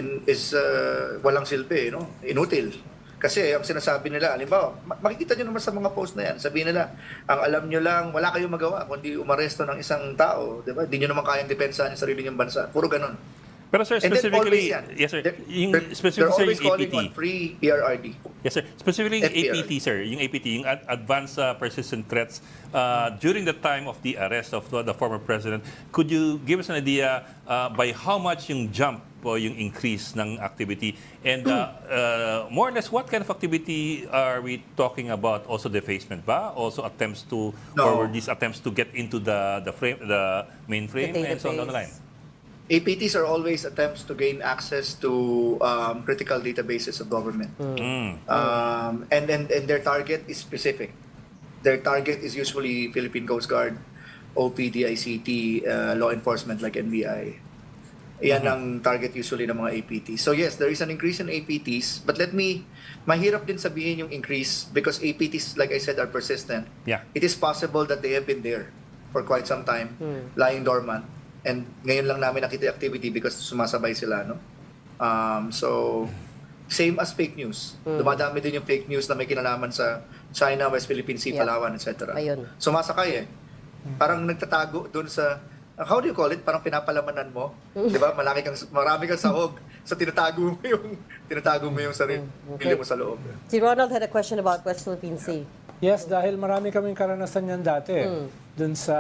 S7: walang silbi, inutil. Kasi ang sinasabi nila, halimbawa, makikita nyo naman sa mga post na yan, sabihin nila, ang alam nyo lang, wala kayong magawa kundi umaresto ng isang tao, di ba? Di nyo naman kayang depensahan yung sarili nyong bansa. Puro ganun.
S1: Pero sir,
S7: And then
S1: specifically,
S7: always yan.
S1: yes sir,
S7: They're
S1: specifically sir,
S7: always
S1: yung
S7: calling
S1: APT.
S7: on free PRRD.
S1: Yes sir, specifically yung
S7: FPR.
S1: APT sir, yung APT, yung advanced persistent threats, during the time of the arrest of the former president, could you give us an idea by how much yung jump o yung increase ng activity? And more or less, what kind of activity are we talking about? Also defacement ba? Also attempts to, or were these attempts to get into the mainframe and so on down the line?
S7: APTs are always attempts to gain access to critical databases of government. And their target is specific. Their target is usually Philippine Coast Guard, OPDICT, law enforcement like NBI. Yan ang target usually ng mga APTs. So yes, there is an increase in APTs, but mahirap din sabihin yung increase because APTs, like I said, are persistent.
S1: Yeah.
S7: It is possible that they have been there for quite some time, lying dormant. And ngayon lang namin nakita activity because sumasabay sila, no? So, same as fake news. Dumadami din yung fake news na may kinalaman sa China, West Philippine Sea, Palawan, etc.
S2: Ayun.
S7: Sumasakay eh. Parang nagtatago doon sa, how do you call it? Parang pinapalamanan mo. Di ba? Marami kang sahog. So, tinatago mo yung sarili mo sa loob.
S2: Si Ronald had a question about West Philippine Sea.
S3: Yes, dahil marami kaming karanasan yan dati. Dun sa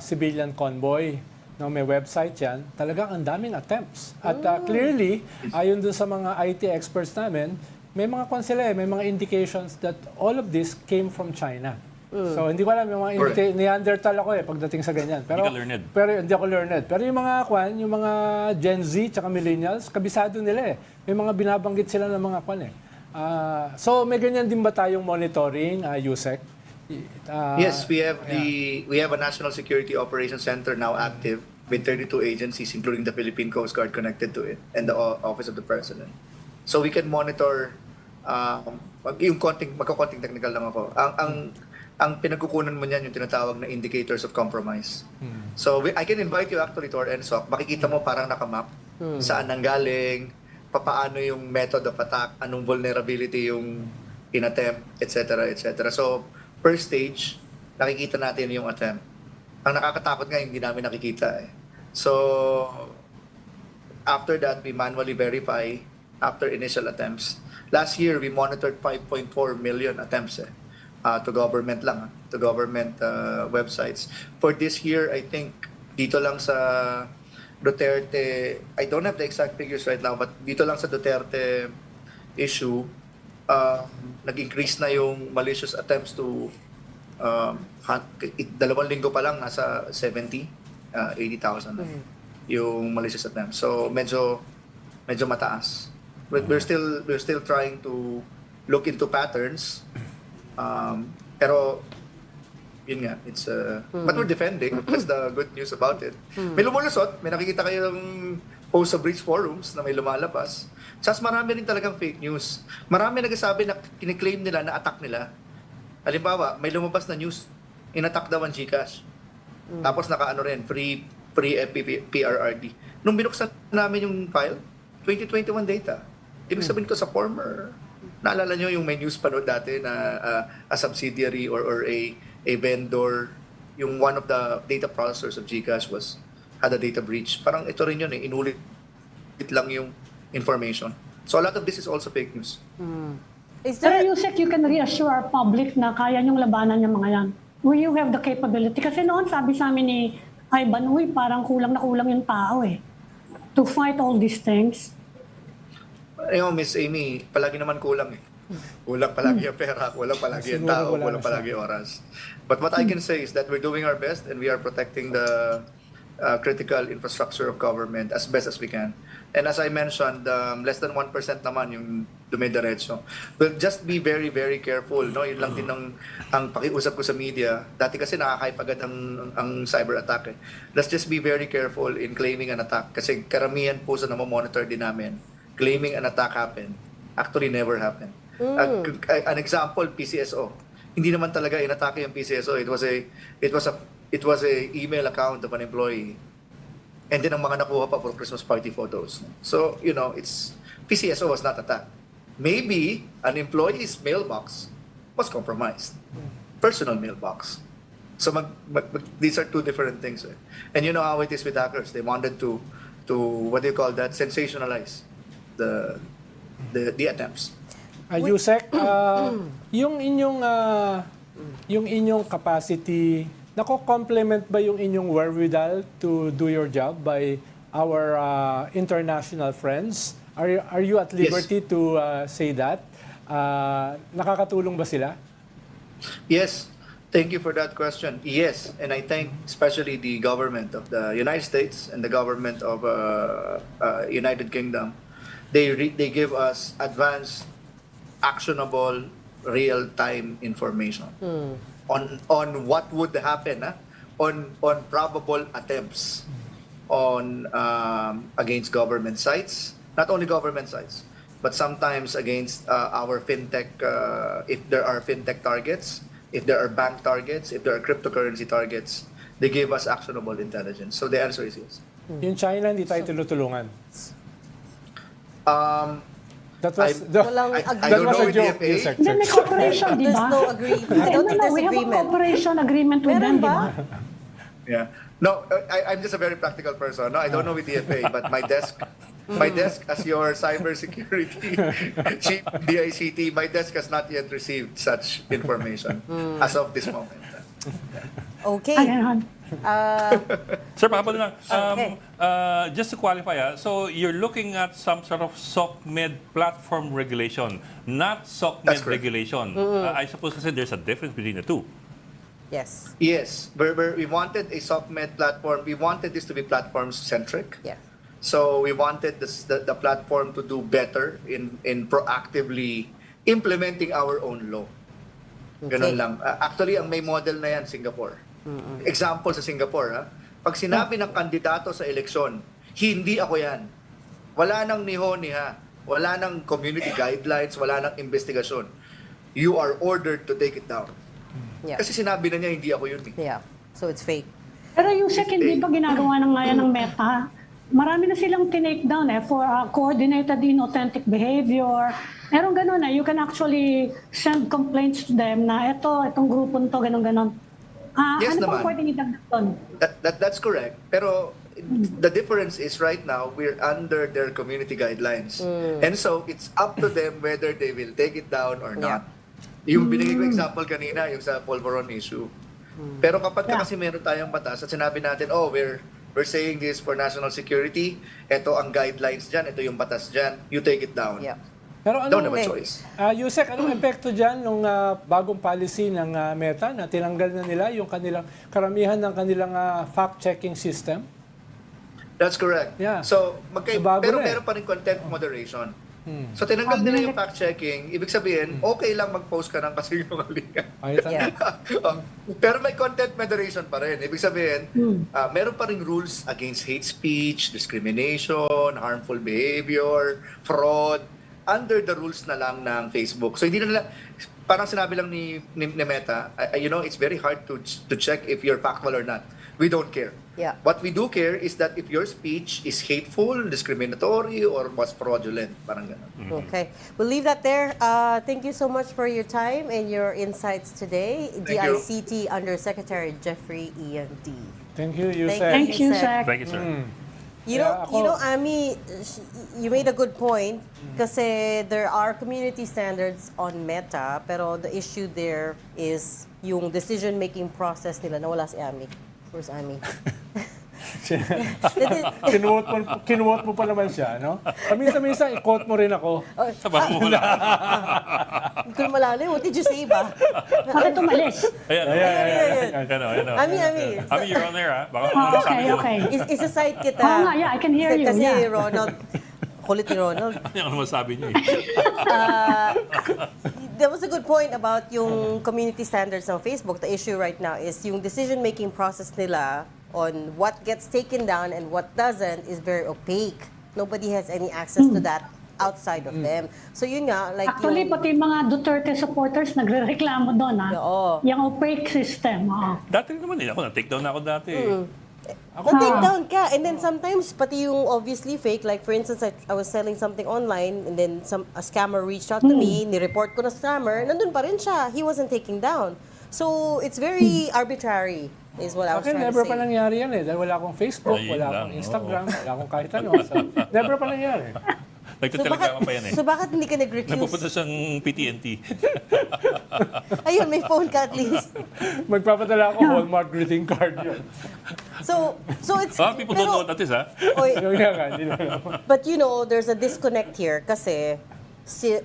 S3: civilian convoy. No, may website yan, talagang ang daming attempts. At clearly, ayon dun sa mga IT experts namin, may mga may mga indications that all of this came from China. So hindi ko alam yung mga Neanderthal ako pagdating sa ganyan. Pero
S1: Hindi ka learned.
S3: Pero hindi ako learned. Pero yung mga Gen Z tsaka millennials, kabisado nila May mga binabanggit sila ng mga so may ganyan din ba tayong monitoring, Yusek?
S7: Yes, we have a National Security Operations Center now active with 32 agencies, including the Philippine Coast Guard connected to it and the Office of the President. So we can monitor. Magkakonting technical lang ako. ang pinagkukunan mo niyan yung tinatawag na indicators of compromise. So I can invite you actually to our NSOC. Makikita mo parang nakamap saan nanggaling, paano yung method of attack, anong vulnerability yung inattempt, etc. etc. So per stage, nakikita natin yung attempt. Ang nakakatakot nga hindi namin nakikita eh. So after that, we manually verify after initial attempts. Last year, we monitored 5.4 million attempts to government lang, to government websites. For this year, I think dito lang sa Duterte, I don't have the exact figures right now, but dito lang sa Duterte issue, nag-increase na yung malicious attempts to 2 linggo pa lang nasa 80,000 na yung malicious attempts. So medyo mataas. But we're still trying to look into patterns. Pero yun nga, it's but we're defending. That's the good news about it. May lumulusot, may nakikita kayong post sa breach forums na may lumalabas. Tapos marami rin talagang fake news. Marami nagsasabi na kiniklaim nila na attack nila. Halimbawa, may lumabas na news, in-attack daw ang GCash. Tapos naka-ano rin, free PRRD. Nung binuksan namin yung file, 2021 data. Ibig sabihin ko sa former, naalala nyo yung may news pa noon dati na a subsidiary or a vendor, yung one of the data processors of GCash had a data breach. Parang ito rin yun inulit lang yung information. So a lot of this is also fake news.
S4: Pero Yusek, you can reassure our public na kaya niyong labanan yung mga yan. Will you have the capability? Kasi noon sabi sa amin ni Ivan, parang kulang na kulang yung tao to fight all these things.
S7: Miss Amy, palagi naman kulang Kulang palagi ang pera, kulang palagi ang tao, kulang palagi oras. But what I can say is that we're doing our best and we are protecting the critical infrastructure of government as best as we can. And as I mentioned, less than 1% naman yung dumidiretso. But just be very, very careful. No? Yun lang din ang pakiusap ko sa media. Dati kasi nakaka-hype agad ang cyber attack. Let's just be very careful in claiming an attack. Kasi karamihan po sa namomonitor din namin, claiming an attack happened, actually never happened. An example, PCSO. Hindi naman talaga inatake yung PCSO. It was a email account of an employee. And then ang mga nakuha pa for Christmas party photos. So, it's PCSO was not attacked. Maybe an employee's mailbox was compromised. Personal mailbox. So these are two different things. And you know how it is with hackers. They wanted to what do you call that? Sensationalize the attempts.
S3: Yusek, yung inyong capacity, nako-complement ba yung inyong wherewithal to do your job by our international friends? Are you at liberty to say that? Nakakatulong ba sila?
S7: Yes. Thank you for that question. Yes, and I thank especially the government of the United States and the government of United Kingdom. They give us advanced, actionable, real-time information on what would happen, on probable attempts on against government sites, not only government sites, but sometimes against our fintech. If there are fintech targets, if there are bank targets, if there are cryptocurrency targets, they give us actionable intelligence. So the answer is yes.
S3: Yung China, hindi tayo tinutulungan. That was
S7: I don't know with
S3: joke,
S7: DFA.
S4: Then may cooperation, di
S2: There's
S4: ba?
S2: no agreement. I don't think there's
S4: We have a
S2: agreement.
S4: cooperation agreement with them, di ba?
S7: Yeah. No, I'm just a very practical person. No, I don't know with DFA, but my desk as your cybersecurity chief DICT, my desk has not yet received such information as of this moment.
S2: Okay.
S4: Ayan.
S1: Sir, pakapal lang.
S2: Okay.
S1: Just to qualify, so you're looking at some sort of SOCMED platform regulation, not SOCMED
S7: That's correct.
S1: regulation. I suppose kasi there's a difference between the two.
S2: Yes.
S7: Yes, we wanted a SOCMED platform. We wanted this to be platform-centric.
S2: Yeah.
S7: So we wanted the platform to do better in proactively implementing our own law. Ganun lang. Actually, ang may model na yan, Singapore. Example sa Singapore, pag sinabi ng kandidato sa eleksyon, hindi ako yan. Wala nang niho-niha. Wala nang community guidelines. Wala nang investigasyon. You are ordered to take it down.
S2: Yeah.
S7: Kasi sinabi na niya, hindi ako yun eh.
S2: Yeah. So it's fake.
S4: Pero yung hindi ba ginagawa ng ngayon ng Meta? Marami na silang tinake down for coordinated inauthentic behavior. Merong ganun you can actually send complaints to them na itong grupong to, ganun-ganon.
S7: Yes
S4: ano
S7: naman.
S4: pang pwedeng idagdag doon?
S7: That's correct. Pero the difference is right now, we're under their community guidelines. And so, it's up to them whether they will take it down or not. Yung binigay ko example kanina, yung sa Polvoron issue. Pero kapag kasi meron tayong batas at sinabi natin, we're saying this for national security, ito ang guidelines dyan, ito yung batas dyan, you take it down.
S2: Yeah.
S3: Pero
S7: Don't have a choice.
S3: Yusek, anong epekto dyan nung bagong policy ng Meta na tinanggal na nila yung karamihan ng kanilang fact-checking system?
S7: That's correct.
S3: Yeah.
S7: So, pero
S3: rin.
S7: meron pa rin content moderation. So, tinanggal nila yung fact-checking. Ibig sabihin, okay lang mag-post ka ng kasinungalingan.
S2: Yeah.
S7: Pero may content moderation pa rin. Ibig sabihin, meron pa rin rules against hate speech, discrimination, harmful behavior, fraud, under the rules na lang ng Facebook. So, hindi na nila, parang sinabi lang ni Meta, it's very hard to check if you're factual or not. We don't care.
S2: Yeah.
S7: What we do care is that if your speech is hateful, discriminatory, or was fraudulent, parang gano'n.
S2: Okay. We'll leave that there. Thank you so much for your time and your insights today.
S7: Thank you.
S2: DICT Undersecretary Jeffrey Ian D.
S3: Thank you, Yusek.
S4: Thank you, Sec.
S1: Thank you, sir.
S2: You know, Ami, you made a good point kasi there are community standards on Meta, pero the issue there is yung decision-making process nila. Nawala si Ami. Where's Ami?
S3: Kinuwot mo pa naman siya, no? Minsan, i-quote mo rin ako.
S1: Sabahan mo lang.
S2: Hindi ko malalim. What did you say ba?
S4: Bakit umalis?
S1: Ayan.
S2: Ami.
S1: Ami, you're on there, ha? Baka
S4: Okay.
S2: Isa-side kita.
S4: Oo nga, I can hear you.
S2: Kasi
S4: Yeah.
S2: Ronald, kulit ni Ronald.
S1: Ano masabi niyo
S2: There was a good point about yung community standards ng Facebook. The issue right now is yung decision-making process nila on what gets taken down and what doesn't is very opaque. Nobody has any access to that outside of them. So yun nga, like
S4: Actually, pati mga Duterte supporters nagre-reklamo doon,
S2: Oo.
S4: Yung opaque system,
S1: Dati naman ako, na-take down ako dati.
S2: take down ka. And then sometimes, pati yung obviously fake, like for instance, I was selling something online and then a scammer reached out to me, ni-report ko na scammer, nandun pa rin siya. He wasn't taking down. So, it's very arbitrary, is what I was
S3: Akin,
S2: trying to
S3: never
S2: say.
S3: pa nangyari yan eh. Dahil wala akong Facebook,
S1: Ayun
S3: wala
S1: lang,
S3: akong Instagram, wala akong kahit ano. So, never pa nangyari.
S1: Nagtatelegrama pa yan eh.
S2: So, bakit hindi ka nag-recuse?
S1: Nagpupunta siyang PTNT.
S2: Ayun, may phone ka at least.
S3: Magpapadala ako Hallmark greeting card yun.
S2: So it's...
S1: People don't know what that is, ha?
S2: Oy,
S3: Yung nga nga, hindi na naman.
S2: but you know, there's a disconnect here kasi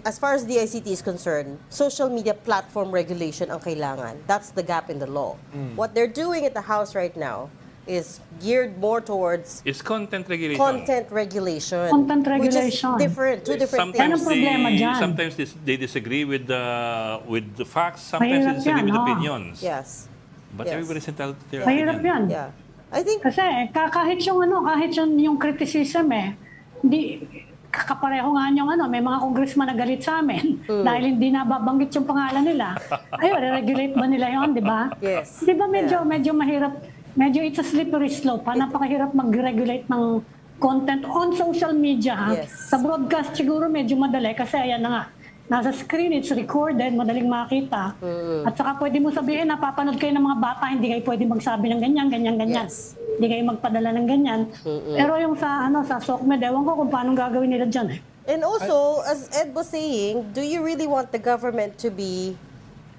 S2: as far as the ICT is concerned, social media platform regulation ang kailangan. That's the gap in the law. What they're doing at the House right now is geared more towards
S1: It's content regulation.
S2: content regulation.
S4: Content
S2: Which
S4: regulation.
S2: is different, two different
S1: Sometimes
S2: things.
S4: Anong problema dyan?
S1: Sometimes they disagree with the facts. Sometimes they
S4: Mahirap
S1: disagree
S4: yan,
S1: with
S4: oo.
S1: opinions.
S2: Yes.
S1: But
S2: Yes.
S1: everybody's entitled to their
S4: Mahirap
S1: opinion.
S4: yan.
S2: Yeah. I think
S4: Kasi kahit yung criticism hindi kakapareho nga yung may mga congressman na galit sa amin dahil hindi nababanggit yung pangalan nila. Ayun, re-regulate ba nila yon, di ba?
S2: Yes.
S4: Di ba medyo mahirap, medyo it's a slippery slope, napakahirap mag-regulate ng content on social media.
S2: Yes.
S4: Sa broadcast siguro medyo madali kasi ayan na nga, nasa screen, it's recorded, madaling makita. At saka pwede mo sabihin, napapanood kayo ng mga bata, hindi kayo pwede magsabi ng ganyan.
S2: Yes.
S4: Hindi kayo magpadala ng ganyan. Pero yung sa SOCMED, ewan ko kung paano gagawin nila dyan.
S2: And also, as Ed was saying, do you really want the government to be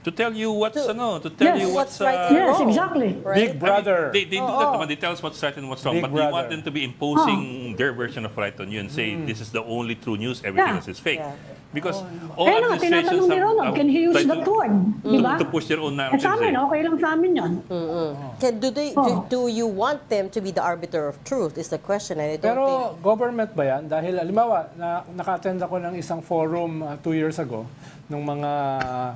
S1: To tell you what's
S4: Yes.
S2: what's right and
S4: Yes,
S2: wrong?
S4: exactly.
S2: Right?
S3: Big brother.
S1: They do that naman. They tell us what's right and what's wrong.
S3: Big
S1: But they want
S3: brother.
S1: them to be imposing their version of right on you and say, this is the only true news, everything
S4: Yeah.
S1: else is fake.
S2: Yeah.
S1: Because all
S4: Kaya nga,
S1: administrations
S4: tinatanong ni Ronald, can he use
S1: tried
S4: that word? Di ba?
S1: to push their own
S4: Eh
S1: narratives.
S4: sa amin, okay lang sa amin yun.
S2: Do you want them to be the arbiter of truth is the question. And I don't
S3: Pero
S2: think...
S3: government ba yan? Dahil halimbawa, naka-attend ako ng isang forum 2 years ago ng mga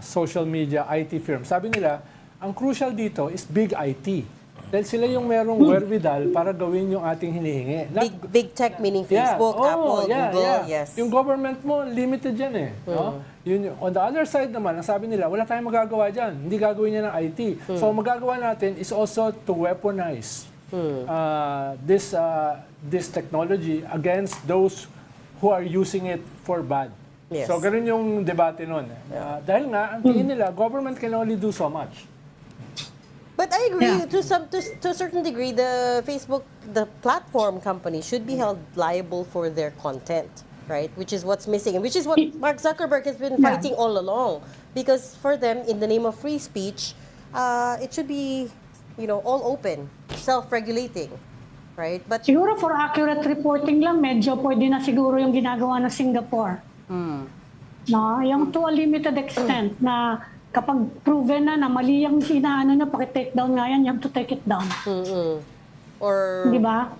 S3: social media IT firms. Sabi nila, ang crucial dito is big IT. Dahil sila yung merong wherewithal para gawin yung ating hinihingi.
S2: Big tech meaning Facebook, Apple, Google, yes.
S3: Yung government mo, limited yan eh. No? On the other side naman, ang sabi nila, wala tayong magagawa dyan. Hindi gagawin niya ng IT. So, ang magagawa natin is also to weaponize this technology against those who are using it for bad.
S2: Yes.
S3: So, ganun yung debate nun. Dahil nga, ang tingin nila, government can only do so much.
S2: But I agree,
S4: Yeah.
S2: to a certain degree, the Facebook, the platform company should be held liable for their content, right? Which is what's missing, and which is what Mark Zuckerberg has been
S4: Yeah.
S2: fighting all along. Because for them, in the name of free speech, it should be, all open, self-regulating, right? But
S4: Siguro for accurate reporting lang, medyo pwede na siguro yung ginagawa ng Singapore. No, yung to a limited extent na kapag proven na mali yung sinaano na paki-take down nga yan, you have to take it down.
S2: or
S4: Di ba?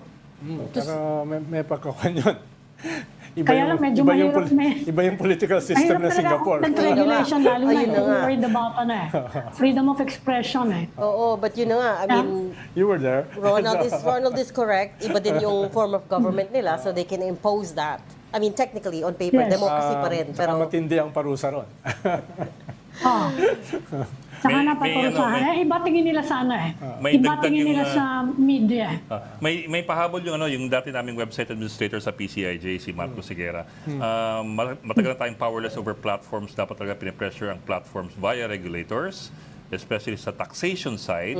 S3: Pero may pagkakuan yun.
S4: Kaya lang medyo mahirap
S3: iba yung political system ng Singapore.
S4: Regulation, lalo na
S2: Ayun na nga.
S4: worried about freedom of expression
S2: oo, but yun na nga, I mean,
S3: You were there.
S2: Ronald is correct. Iba din yung form of government nila, so they can impose that. I mean, technically, on paper,
S4: Yes.
S2: democracy pa rin.
S3: Pero
S2: Pero
S3: matindi ang parusa ron.
S4: Oh. Saka
S1: May-
S4: napaturusahan.
S1: may-
S4: Iba tingin nila sa
S1: May
S4: Iba
S1: dagdag
S4: tingin
S1: yung,
S4: nila sa media.
S1: May pahabol yung dati naming website administrator sa PCIJ, si Marco Sigera. Matagal na tayong powerless over platforms. Dapat talaga pinipressure ang platforms via regulators, especially sa taxation side.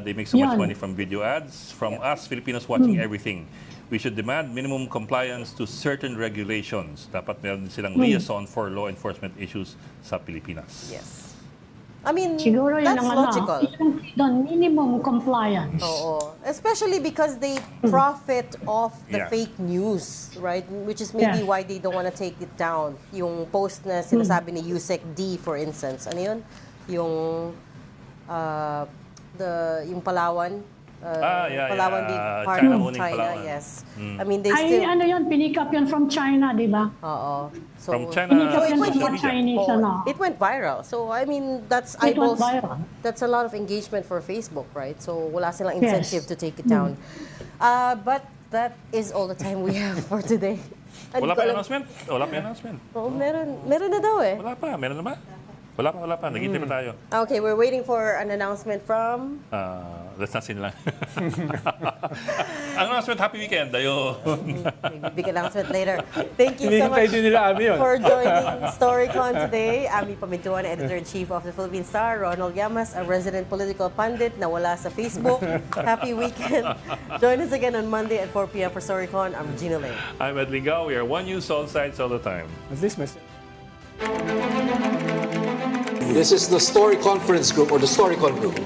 S1: They make so much
S4: Yan.
S1: money from video ads. From us, Filipinos watching everything. We should demand minimum compliance to certain regulations. Dapat meron din silang liaison for law enforcement issues sa Pilipinas.
S2: yes. I mean,
S4: Siguro yun
S2: that's
S4: ang
S2: logical.
S4: doon, minimum compliance.
S2: Oo. Especially because they profit off the
S1: Yeah.
S2: fake news, right? Which is maybe
S4: Yes.
S2: why they don't want to take it down. Yung post na sinasabi ni Yusek D, for instance. Ano yun? Yung, yung Palawan. Palawan being part
S1: China
S2: of
S1: owning
S2: China,
S1: Palawan.
S2: yes. I mean, they
S4: Ay,
S2: still...
S4: ano yun, pinick up yun from China, di ba?
S2: Oo. So,
S1: From China,
S4: Pinick up yun
S1: social
S4: from
S1: media.
S4: Chinese,
S2: It went viral. So, I mean, that's
S4: It went
S2: eyeballs.
S4: viral.
S2: That's a lot of engagement for Facebook, right? So, wala silang
S4: Yes.
S2: incentive to take it down. But that is all the time we have for today.
S1: Wala pa yung announcement? Wala pa yung announcement?
S2: Oo, meron na daw eh.
S1: Wala pa. Meron na ba? Wala pa. Naghintay pa tayo.
S2: Okay, we're waiting for an announcement from...
S1: Let's not sin lang. Ang announcement, happy weekend. Ayun.
S2: Big announcement later. Thank you so
S3: Hinihintay
S2: much
S3: din nila Ami yun.
S2: for joining Storycon today. Ami Pamintuan, Editor-in-Chief of the Philippine Star. Ronald Llamas, a resident political pundit na wala sa Facebook. Happy weekend. Join us again on Monday at 4 p.m. for Storycon. I'm Gina Lane.
S1: I'm Ed Ligao. We are One News all sides all the time.
S3: At least message.
S6: This is the Story Conference Group or the Storycon Group.